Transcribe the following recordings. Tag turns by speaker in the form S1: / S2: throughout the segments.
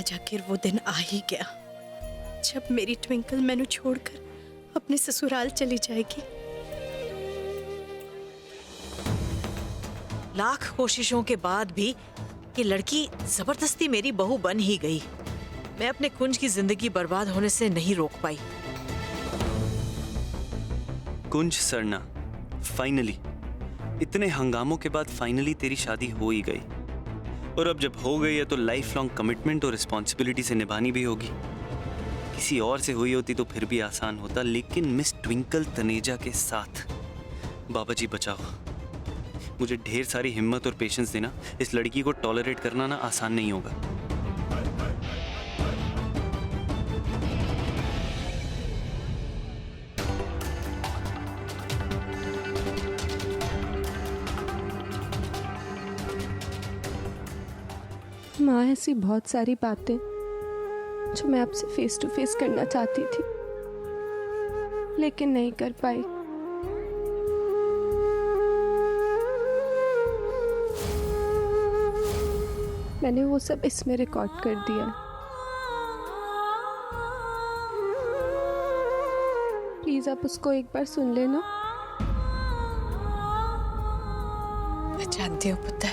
S1: आज आखिर वो दिन आ ही गया जब मेरी ट्विंकल मैनू छोड़कर अपने ससुराल चली जाएगी।
S2: लाख कोशिशों के बाद भी ये लड़की जबरदस्ती मेरी बहू बन ही गई। मैं अपने कुंज की जिंदगी बर्बाद होने से नहीं रोक पाई।
S3: कुंज सरना, फाइनली इतने हंगामों के बाद फाइनली तेरी शादी हो ही गई। और अब जब हो गई है तो लाइफ लॉन्ग कमिटमेंट और रिस्पॉन्सिबिलिटी से निभानी भी होगी। किसी और से हुई होती तो फिर भी आसान होता, लेकिन मिस ट्विंकल तनेजा के साथ। बाबा जी बचाओ, मुझे ढेर सारी हिम्मत और पेशेंस देना। इस लड़की को टॉलरेट करना ना आसान नहीं होगा।
S4: माँ, ऐसी बहुत सारी बातें जो मैं आपसे फेस टू फेस करना चाहती थी लेकिन नहीं कर पाई। मैंने वो सब इसमें रिकॉर्ड कर दिया। प्लीज आप उसको एक बार सुन लेना।
S1: मैं जानती हूँ पुत्र,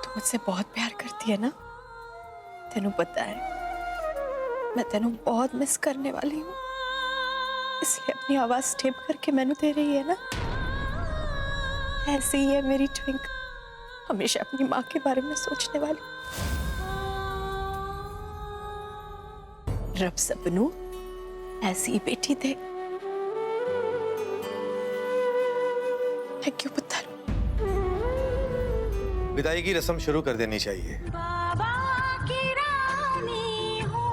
S1: तू मुझसे बहुत प्यार करती है ना। तेनू पता है मैं तेनू बहुत मिस करने वाली हूँ, इसलिए अपनी आवाज टेप करके मैनू दे रही है ना। ऐसी ही है मेरी ट्विंकल, हमेशा अपनी माँ के बारे में सोचने वाली। रब सबनू ऐसी ही बेटी दे। थैंक यू पुत्र।
S5: विदाई की रस्म शुरू कर देनी चाहिए।
S6: बाबा की रानी हो,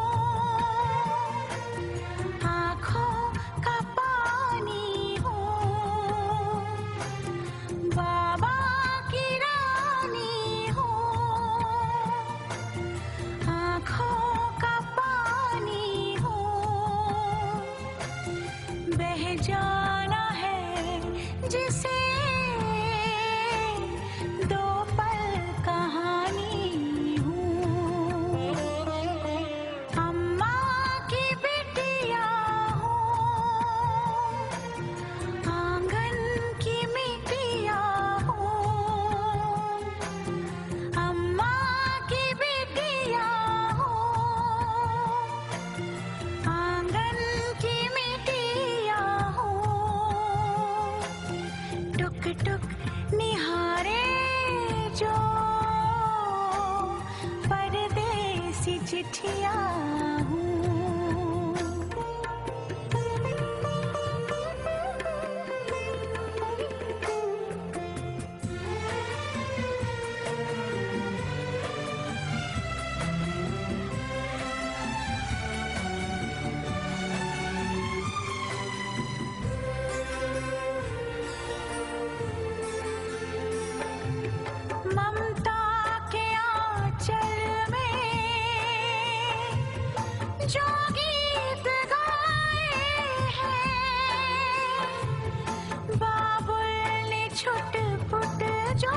S6: आँखों का पानी हो। बाबा की रानी हो, आँखों का पानी हो। बह जाना है जिसे टुक निहारे जो परदेसी चिट्ठियां हूँ। ममता के आंचल में जो गीत गाए हैं, बाबुल ने छुट-पुट जो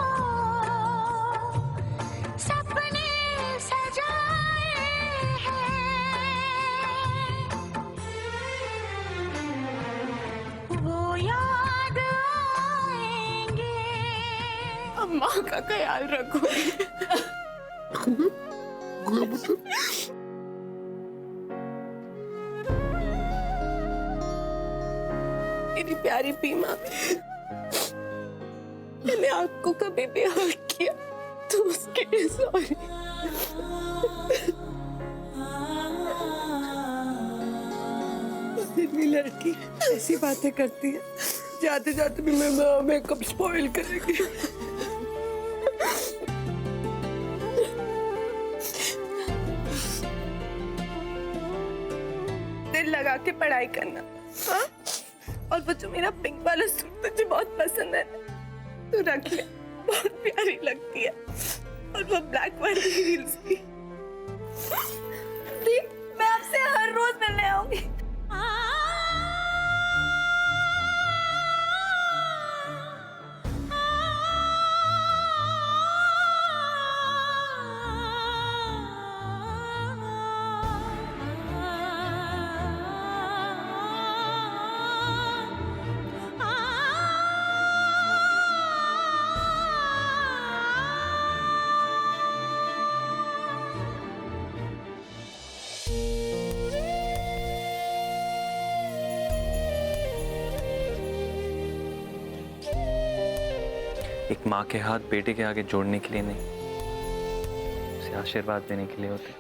S6: सपने सजाए हैं, वो याद आएंगे।
S4: अम्मा का ख्याल रखोगे। मेरी प्यारी बीमा, मैंने आपको कभी भी हर्ट किया तो उसके लिए सॉरी। मेरी लड़की ऐसी बातें करती है, जाते जाते भी मैं मेकअप स्पॉइल करेगी। दिल लगा के पढ़ाई करना, हाँ? और वो जो मेरा पिंक वाला सूट तुझे बहुत पसंद है, तू रख ले, बहुत प्यारी लगती है। और वो ब्लैक वाली हील्स भी।
S6: देख, मैं आपसे हर रोज मिलने आऊंगी।
S7: एक माँ के हाथ बेटे के आगे जोड़ने के लिए नहीं, उसे आशीर्वाद देने के लिए होते।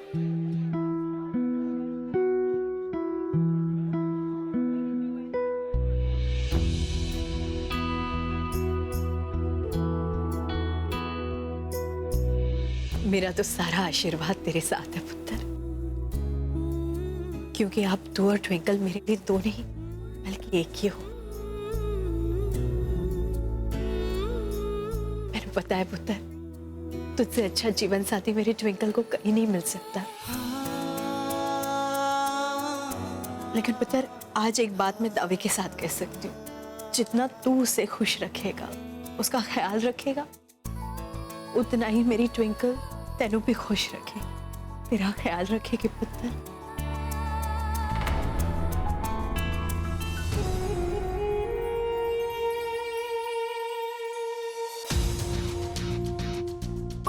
S1: मेरा तो सारा आशीर्वाद तेरे साथ है पुत्र, क्योंकि आप तू और ट्विंकल मेरे लिए दो नहीं बल्कि एक ही हो। मैंने पता है पुत्र, तुझसे अच्छा जीवन साथी मेरे ट्विंकल को कहीं नहीं मिल सकता। लेकिन पुत्र, आज एक बात मैं दावे के साथ कह सकती हूँ, जितना तू उसे खुश रखेगा, उसका ख्याल रखेगा, उतना ही मेरी ट्विंकल तेनू भी खुश रखे, तेरा ख्याल रखेगी पुत्र।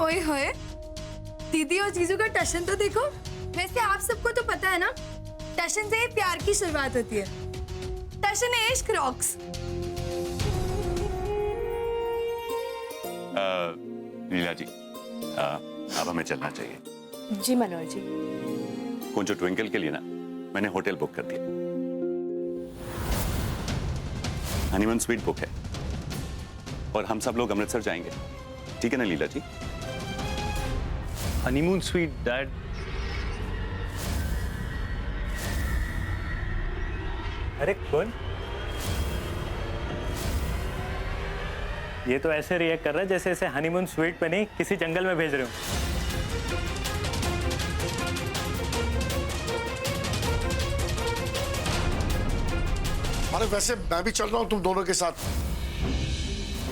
S8: ओए होए, दीदी और जीजू का टशन तो देखो। वैसे आप सबको तो पता है ना, टशन से ही प्यार की शुरुआत होती है। टशन है इश्क रॉक्स।
S9: लीला जी, अब हमें चलना चाहिए।
S1: जी मनोहर जी।
S9: कुंजो ट्विंकल के लिए ना मैंने होटल बुक कर दिया, हनीमून स्वीट बुक है, और हम सब लोग अमृतसर जाएंगे। ठीक है ना Leela ji?
S3: Honeymoon sweet dad?
S10: अरे कौन? ये तो ऐसे रिएक्ट कर रहा है जैसे इसे हनीमून स्वीट पे नहीं किसी जंगल में भेज रहे हो।
S11: अरे वैसे मैं भी चल रहा हूँ तुम दोनों के साथ।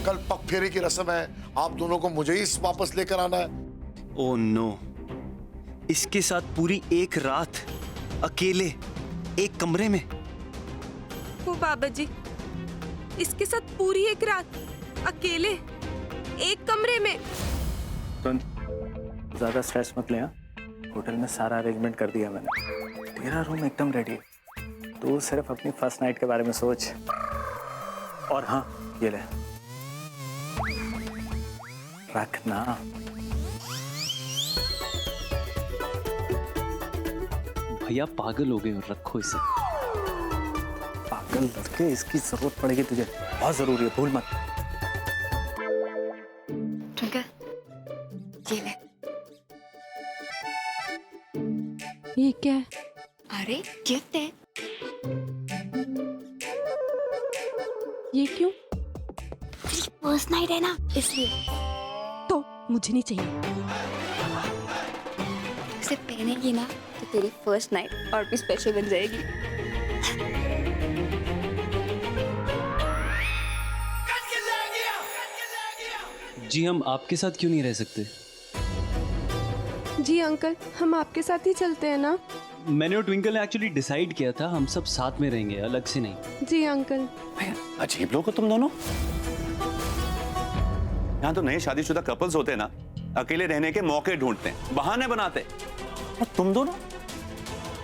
S11: कल पग फेरे की रस्म है, आप दोनों को मुझे ही वापस लेकर आना है।
S3: ओह नो, इसके साथ पूरी एक रात अकेले एक कमरे में?
S4: वो बाबा जी, इसके साथ पूरी एक रात अकेले एक कमरे में?
S10: सुन, ज्यादा स्ट्रेस मत ले। होटल में सारा अरेंजमेंट कर दिया मैंने, तेरा रूम एकदम रेडी है। तू सिर्फ अपनी फर्स्ट नाइट के बारे में सोच। और हाँ, ये ले, रखना।
S3: भैया पागल हो गए हो, रखो इसे।
S10: पागल लड़के, इसकी जरूरत पड़ेगी तुझे, बहुत जरूरी है, भूल मत।
S8: ये ले।
S6: ये क्या है?
S8: अरे गिफ्ट है।
S6: ये क्यों?
S8: फर्स्ट नाइट है ना, इसलिए।
S6: तो मुझे नहीं चाहिए।
S8: उसे पहनेगी ना तो तेरी फर्स्ट नाइट और भी स्पेशल बन जाएगी।
S3: जी, हम आपके साथ क्यों नहीं रह सकते?
S6: जी अंकल, हम आपके साथ ही चलते हैं ना।
S3: मैंने और ट्विंकल ने एक्चुअली डिसाइड किया था, हम सब साथ में रहेंगे, अलग से नहीं।
S6: जी अंकल।
S9: अजीब लोग हो तुम दोनों। यहाँ तो नए शादीशुदा कपल्स होते हैं ना, अकेले रहने के मौके ढूंढते हैं, बहाने बनाते हैं। और तुम दोनों,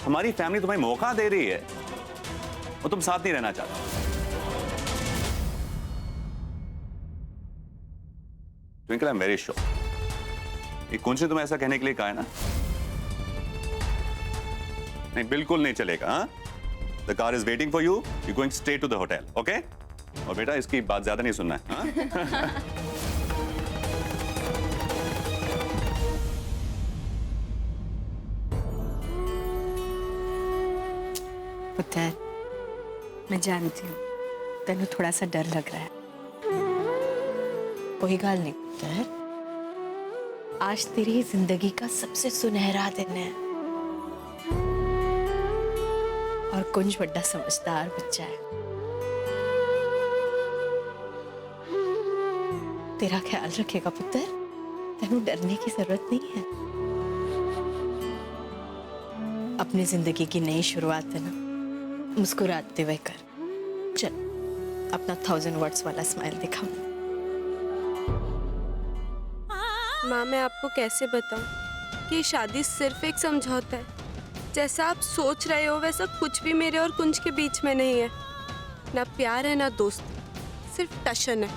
S9: हमारी फैमिली तुम्हें मौका दे रही है और तुम साथ नहीं रहना चाहते। Twinkle, I am very sure ये कुंज ने तुम्हें ऐसा कहने के लिए कहा है ना? नहीं, बिल्कुल नहीं चलेगा। हाँ, the car is waiting for you, you going straight to the hotel, okay? और बेटा, इसकी बात ज्यादा नहीं सुनना है। हाँ?
S1: पुत्र, मैं जानती हूँ तेनू थोड़ा सा डर लग रहा है। कोई गल नहीं पुत्र, आज तेरी जिंदगी का सबसे सुनहरा दिन है। और कुंज बड़ा समझदार बच्चा है, तेरा ख्याल रखेगा पुत्र, तेनू डरने की जरूरत नहीं है। अपनी जिंदगी की नई शुरुआत है ना, मुस्कुराते हुए कर। चल, अपना 1000 वर्ड्स वाला स्माइल दिखा।
S4: माँ, मैं आपको कैसे बताऊं कि शादी सिर्फ एक समझौता है। जैसा आप सोच रहे हो वैसा कुछ भी मेरे और कुंज के बीच में नहीं है। ना प्यार है ना दोस्ती, सिर्फ टशन है।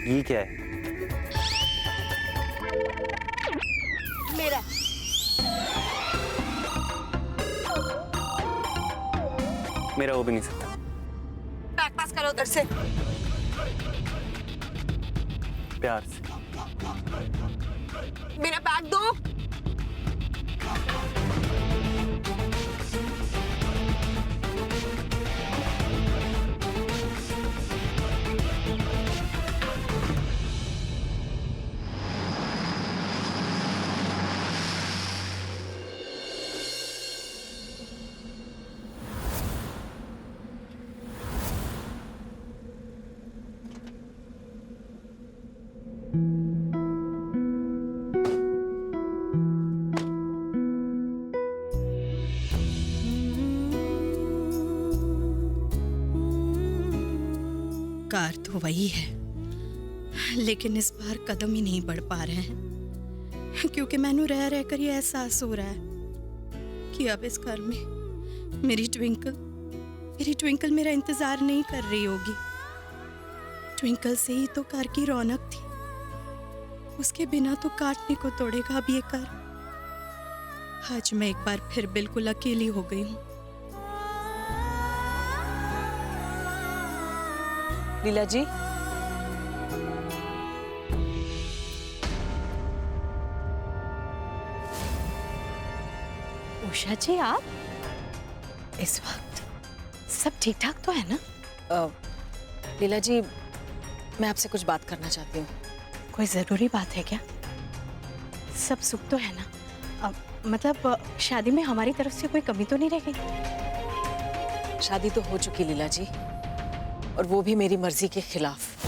S3: ये क्या है?
S2: मेरा
S3: मेरा हो भी नहीं सकता।
S2: बैग पास करो उधर से।
S3: प्यार से।
S2: मेरा बैग दो।
S12: कार तो वही है, लेकिन इस बार कदम ही नहीं बढ़ पा रहे हैं, क्योंकि मैंने रह रह कर ये एहसास हो रहा है कि अब इस घर में मेरी ट्विंकल मेरा इंतजार नहीं कर रही होगी। ट्विंकल से ही तो कार की रौनक थी, उसके बिना तो काटने को तोड़ेगा अब ये कार। आज मैं एक बार फिर बिल्कुल अकेली हो गई हूँ।
S2: लीला जी,
S1: उषा जी, आप इस वक्त सब ठीक ठाक तो है ना?
S2: लीला जी, मैं आपसे कुछ बात करना चाहती हूँ।
S1: कोई जरूरी बात है क्या? सब सुख तो है ना? मतलब शादी में हमारी तरफ से कोई कमी तो नहीं रह गई?
S2: शादी तो हो चुकी लीला जी, और वो भी मेरी मर्जी के खिलाफ।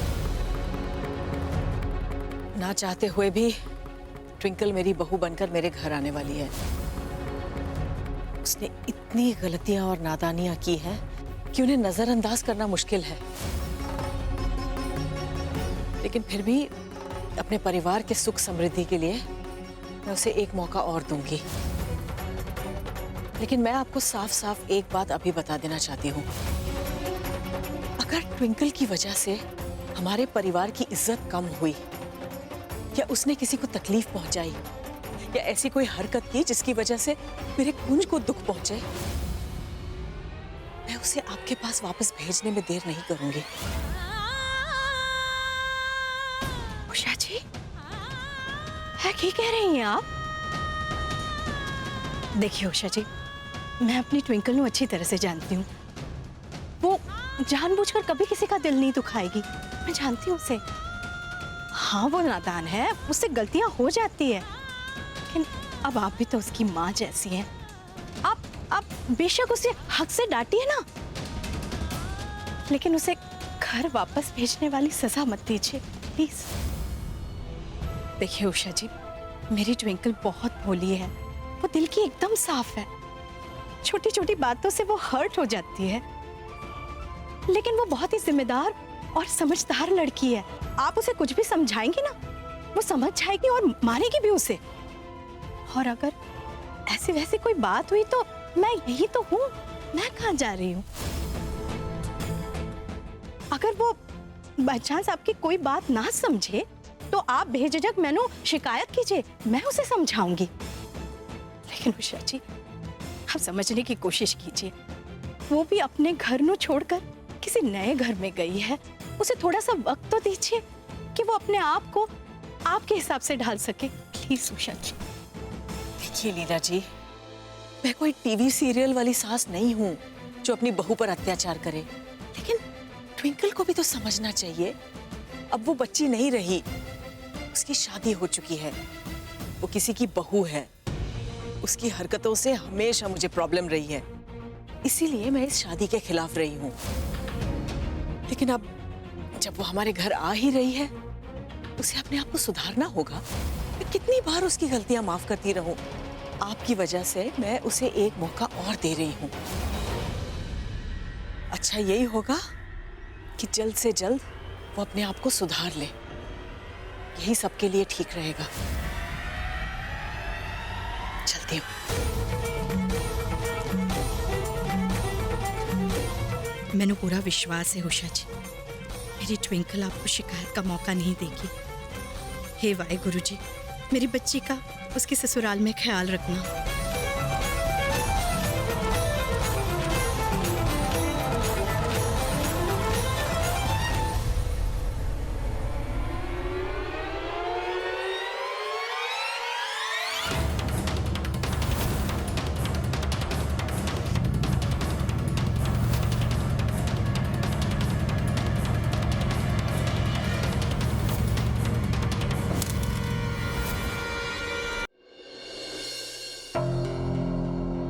S2: ना चाहते हुए भी ट्विंकल मेरी बहू बनकर मेरे घर आने वाली है। उसने इतनी गलतियां और नादानियां की हैं कि उन्हें नजरअंदाज करना मुश्किल है, लेकिन फिर भी अपने परिवार के सुख समृद्धि के लिए मैं उसे एक मौका और दूंगी। लेकिन मैं आपको साफ साफ एक बात अभी बता देना चाहती हूँ, अगर ट्विंकल की वजह से हमारे परिवार की इज्जत कम हुई, या उसने किसी को तकलीफ पहुंचाई, या ऐसी कोई हरकत की जिसकी वजह से मेरे कुंज को दुख पहुंचे, मैं उसे आपके पास वापस भेजने में देर नहीं करूंगी।
S1: उषा जी, है क्या कह रही हैं आप? देखिए उषा जी, मैं अपनी ट्विंकल को अच्छी तरह से जानती हूँ। वो जानबूझकर कभी किसी का दिल नहीं दुखाएगी, मैं जानती हूँ उसे। हाँ, वो नादान है, उससे गलतियां हो जाती है, लेकिन अब आप भी तो उसकी माँ जैसी हैं। आप बेशक उसे हक से डांटिए ना, लेकिन उसे घर वापस भेजने वाली सजा मत दीजिए प्लीज। देखिए उषा जी, मेरी ट्विंकल बहुत भोली है, वो दिल की एकदम साफ है। छोटी छोटी बातों से वो हर्ट हो जाती है, लेकिन वो बहुत ही जिम्मेदार और समझदार लड़की है। आप उसे कुछ भी समझाएंगी ना, वो समझ जाएगी और मानेगी भी उसे। और अगर ऐसी वैसी कोई बात हुई तो मैं यही तो हूँ, मैं कहाँ जा रही हूँ? अगर वो बाय चांस आपकी कोई बात ना समझे तो आप बेझिझक मैंने शिकायत कीजिए, मैं उसे समझाऊंगी। लेकिन उषा जी, आप समझने की कोशिश कीजिए, वो भी अपने घर को छोड़कर किसी नए घर में गई है। उसे थोड़ा सा वक्त तो दीजिए कि वो अपने आप को आपके हिसाब से ढाल सके, प्लीज उषा जी।
S2: देखिए लीला जी, मैं कोई टीवी सीरियल वाली सास नहीं हूँ जो अपनी बहू पर अत्याचार करे, लेकिन ट्विंकल को भी तो समझना चाहिए, अब वो बच्ची नहीं रही, उसकी शादी हो चुकी है, वो किसी की बहू है। उसकी हरकतों से हमेशा मुझे प्रॉब्लम रही है, इसीलिए मैं इस शादी के खिलाफ रही हूँ। लेकिन अब जब वो हमारे घर आ ही रही है, उसे अपने आप को सुधारना होगा। मैं कितनी बार उसकी गलतियां माफ करती रहूं? आपकी वजह से मैं उसे एक मौका और दे रही हूं। अच्छा यही होगा कि जल्द से जल्द वो अपने आप को सुधार ले, यही सबके लिए ठीक रहेगा। चलती हूँ।
S12: मैंने पूरा विश्वास है उषा जी, मेरी ट्विंकल आपको शिकायत का मौका नहीं देगी। हे वाहेगुरु जी, मेरी बच्ची का उसके ससुराल में ख्याल रखना।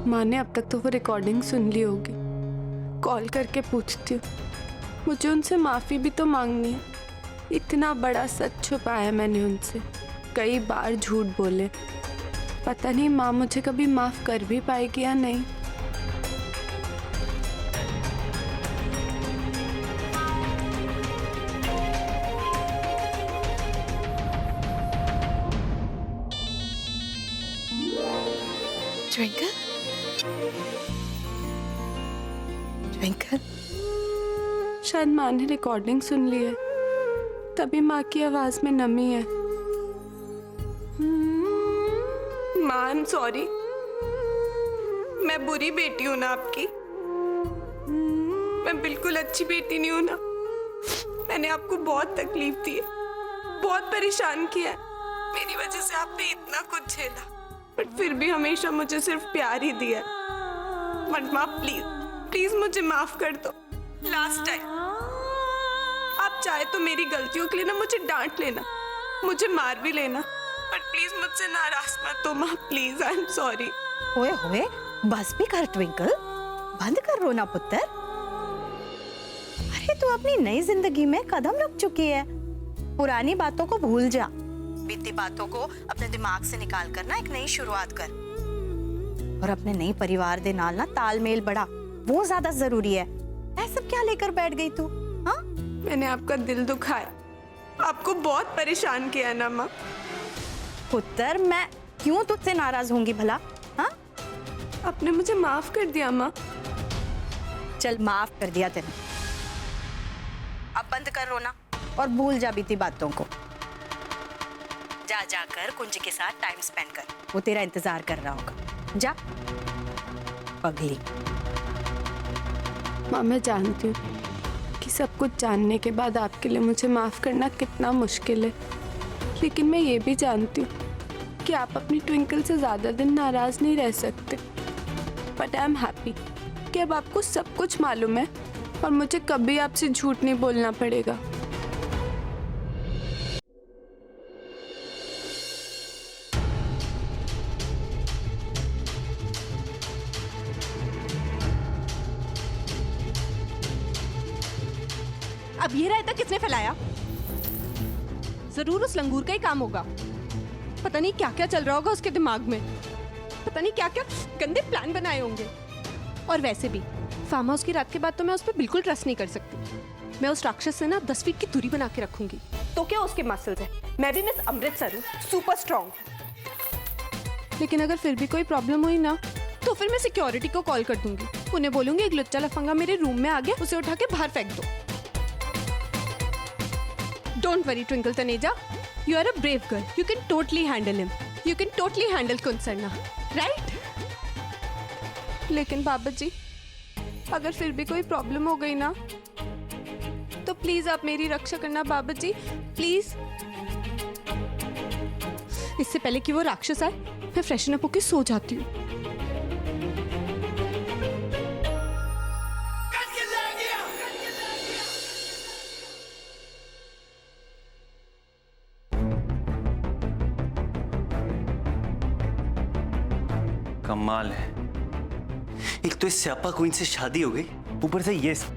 S6: माँ ने अब तक तो वो रिकॉर्डिंग सुन ली होगी। कॉल करके पूछती हूँ। मुझे उनसे माफ़ी भी तो मांगनी है। इतना बड़ा सच छुपाया मैंने उनसे, कई बार झूठ बोले। पता नहीं माँ मुझे कभी माफ़ कर भी पाएगी या नहीं।
S1: ट्विंकल, ट्विंकल,
S6: शायद माँ ने रिकॉर्डिंग सुन ली है, तभी माँ की आवाज में नमी है। माँ, आई एम सॉरी। मैं बुरी बेटी हूँ ना आपकी? मैं बिल्कुल अच्छी बेटी नहीं हूँ ना? मैंने आपको बहुत तकलीफ दी है, बहुत परेशान किया है। मेरी वजह से आपने इतना कुछ झेला, बट फिर भी हमेशा मुझे सिर्फ प्यार ही दिया। बट माँ, प्लीज प्लीज मुझे माफ कर दो। लास्ट टाइम आप चाहे तो मेरी गलतियों के लिए ना मुझे डांट लेना, मुझे मार भी लेना, बट प्लीज मुझसे नाराज मत हो माँ, प्लीज। I am sorry.
S2: होए होए, बस भी कर ट्विंकल, बंद कर रोना पुत्र। अरे तू अपनी नई जिंदगी में कदम रख चुकी है, पुरानी बातों को भूल जा, बीती बातों को अपने दिमाग से निकाल कर ना एक नई शुरुआत कर, और अपने नए परिवार दे नाल ना तालमेल बढ़ा, वो ज्यादा जरूरी है। ऐसा क्या लेकर बैठ गई तू? हाँ,
S6: मैंने आपका दिल दुखाया, आपको बहुत परेशान किया ना माँ।
S2: पुत्र, मैं क्यों तुझसे नाराज होंगी भला? हाँ,
S6: आपने मुझे माफ कर दिया माँ।
S2: चल माफ कर दिया तेने, अब बंद कर रोना और भूल जा बीती बातों को। जा जाकर कुंज के साथ टाइम स्पेंड कर, वो तेरा इंतजार कर रहा होगा। जा पगली।
S6: माँ, मैं जानती हूँ कि सब कुछ जानने के बाद आपके लिए मुझे माफ करना कितना मुश्किल है, लेकिन मैं ये भी जानती हूँ कि आप अपनी ट्विंकल से ज्यादा दिन नाराज नहीं रह सकते। बट आई एम हैप्पी कि अब आपको सब कुछ मालूम है और मुझे कभी आपसे झूठ नहीं बोलना पड़ेगा।
S8: अब ये रायता किसने फैलाया? जरूर उस लंगूर का ही काम होगा। पता नहीं क्या क्या चल रहा होगा उसके दिमाग में, पता नहीं क्या क्या गंदे प्लान बनाए होंगे। और वैसे भी फार्म हाउस की रात के बाद तो मैं उस पर बिल्कुल ट्रस्ट नहीं कर सकती। मैं उस राक्षस से ना 10 फीट की दूरी बना के रखूंगी। तो क्या उसके मसल्स है, मैं भी मिस अमृतसर हूँ, सुपर स्ट्रॉन्ग। लेकिन अगर फिर भी कोई प्रॉब्लम हुई ना, तो फिर मैं सिक्योरिटी को कॉल कर दूंगी। उन्हें बोलूंगी एक लुच्चा लफंगा मेरे रूम में आ गया, उसे उठा के बाहर फेंक दो। Don't worry, Twinkle Taneja. You are a brave girl. You can totally handle him. You can totally handle Kunsarna, right? लेकिन बाबा जी, अगर फिर भी कोई प्रॉब्लम हो गई ना, तो प्लीज आप मेरी रक्षा करना बाबा जी, प्लीज। इससे पहले कि वो राक्षस आए, मैं फ्रेशन अप होके सो जाती हूँ।
S3: कमाल है, एक तो इस स्यापा क्वीन से शादी हो गई, ऊपर से ये इसका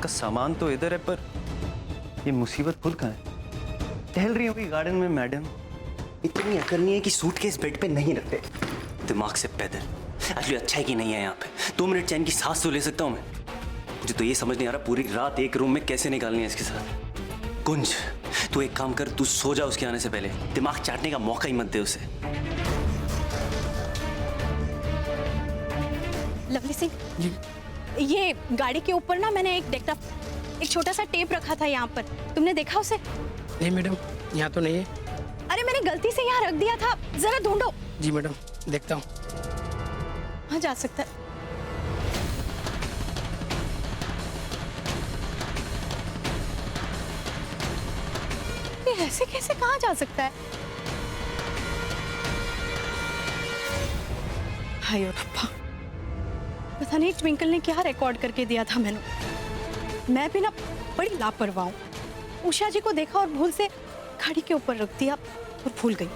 S3: सामान तो इधर है, पर ये मुसीबत खुद कहाँ है? टहल रही होगी गार्डन में मैडम। इतनी अकल नहीं है कि सूटकेस बेड पे नहीं रखते, दिमाग से पैदल। एक्चुअली अच्छा है कि नहीं है यहाँ पे, 2 मिनट चैन की सांस तो ले सकता हूँ मैं। मुझे तो ये समझ नहीं आ रहा पूरी रात एक रूम में कैसे निकालनी है इसके साथ। कुंज, तू एक काम कर, तू सो जा उसके आने से पहले, दिमाग चाटने का मौका ही मत दे उसे।
S2: लवली सिंह, ये गाड़ी के ऊपर ना मैंने एक
S12: एक छोटा सा टेप रखा था यहाँ पर, तुमने देखा उसे?
S13: नहीं मैडम, यहाँ तो नहीं है।
S12: अरे मैंने गलती से यहाँ रख दिया था, जरा ढूंढो।
S13: जी मैडम, देखता हूँ।
S12: हाँ, जा सकता है। ये ऐसे कैसे कहाँ जा सकता है? हाय रब्बा, पता नहीं ट्विंकल ने क्या रिकॉर्ड करके दिया था मैंने। मैं भी ना बड़ी लापरवाह हूँ। उषा जी को देखा और भूल से गाड़ी के ऊपर रख दिया और भूल गई।